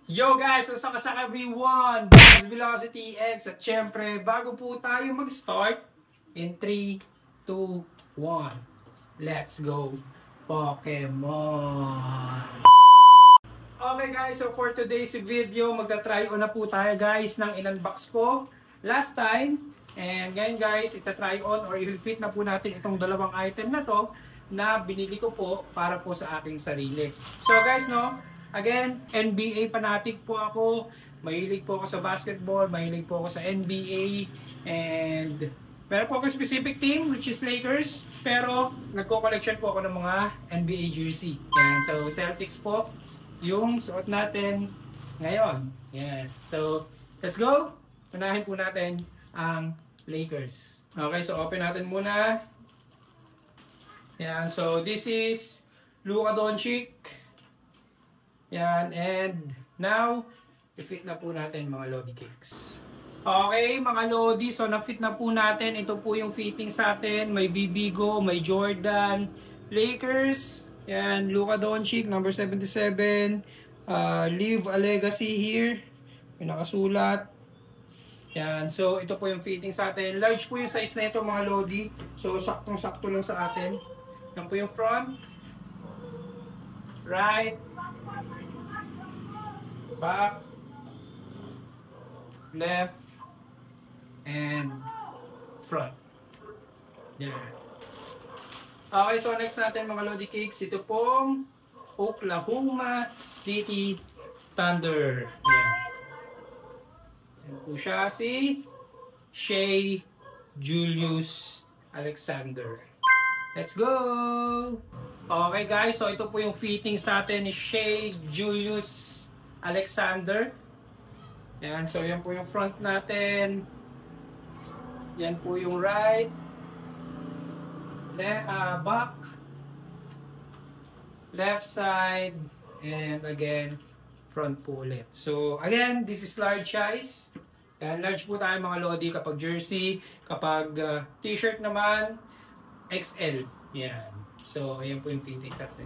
Yo guys, what's up everyone? Bags Velocity X at syempre, bago po tayo mag-start, in 3, 2, 1, let's go Pokemon! Okay guys, so for today's video, magta-try on na po tayo guys ng in-unbox ko last time. And ngayon guys, ita-try on or i-fit na po natin itong dalawang item na to na binili ko po para po sa aking sarili. So guys, no, again, NBA fanatic po ako. Mahilig po ako sa basketball, mahilig po ako sa NBA, and meron po ako specific team which is Lakers, pero nagko-collection po ako ng mga NBA jersey. Yan, so Celtics po yung suot natin ngayon. Yan. So, let's go. Unahin po natin ang Lakers. Okay, so open natin muna. Yan, so this is Luka Doncic. Yan, and now, i-fit na po natin mga Lodi Cakes. Okay, mga Lodi, so na-fit na po natin. Ito po yung fitting sa atin. May Bibigo, may Jordan, Lakers. Yan, Luka Doncic, number 77. Leave a legacy here. May nakasulat. Yan, so ito po yung fitting sa atin. Large po yung size na ito mga Lodi. So, saktong-sakto lang sa atin. Yan po yung front. Right. Back, left, and front. Yeah. Okay, so next natin mga Lodi Cakes, ito pong Oklahoma City Thunder. Yeah. Yan po siya si Shai Gilgeous-Alexander. Let's go! Okay guys, so ito po yung fitting sa atin ni Shai Gilgeous-Alexander. Yan, so yan po yung front natin. Yan po yung right. Back. Left side. And again, front po ulit. So again, this is large size. Yan, large po tayo mga Lodi kapag jersey. Kapag t-shirt naman, XL. Yan. So ayan po yung fitting sa atin.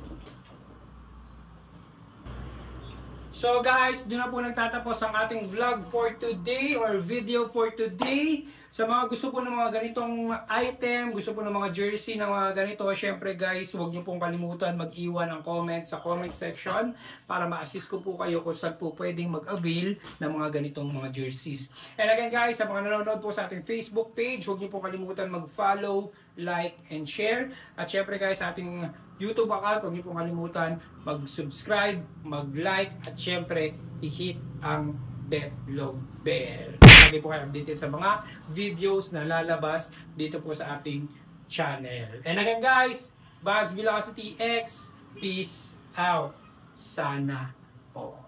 So guys, doon na po nagtatapos ang ating vlog for today or video for today. Sa mga gusto po ng mga ganitong item, gusto po ng mga jersey na mga ganito, syempre guys, huwag niyo pong kalimutan mag-iwan ng comment sa comment section para ma-assist ko po kayo kung saan po pwedeng mag-avail ng mga ganitong mga jerseys. And again guys, sa mga nanonood po sa ating Facebook page, huwag niyo pong kalimutan mag-follow, like, and share. At syempre guys, sa ating YouTube account, huwag niyo pong kalimutan mag-subscribe, mag-like, at syempre, i-hit ang Devlog Bell. Lagi po kayo updated sa mga videos na lalabas dito po sa ating channel. And again guys, Bags Velocity X, peace out. Sana po.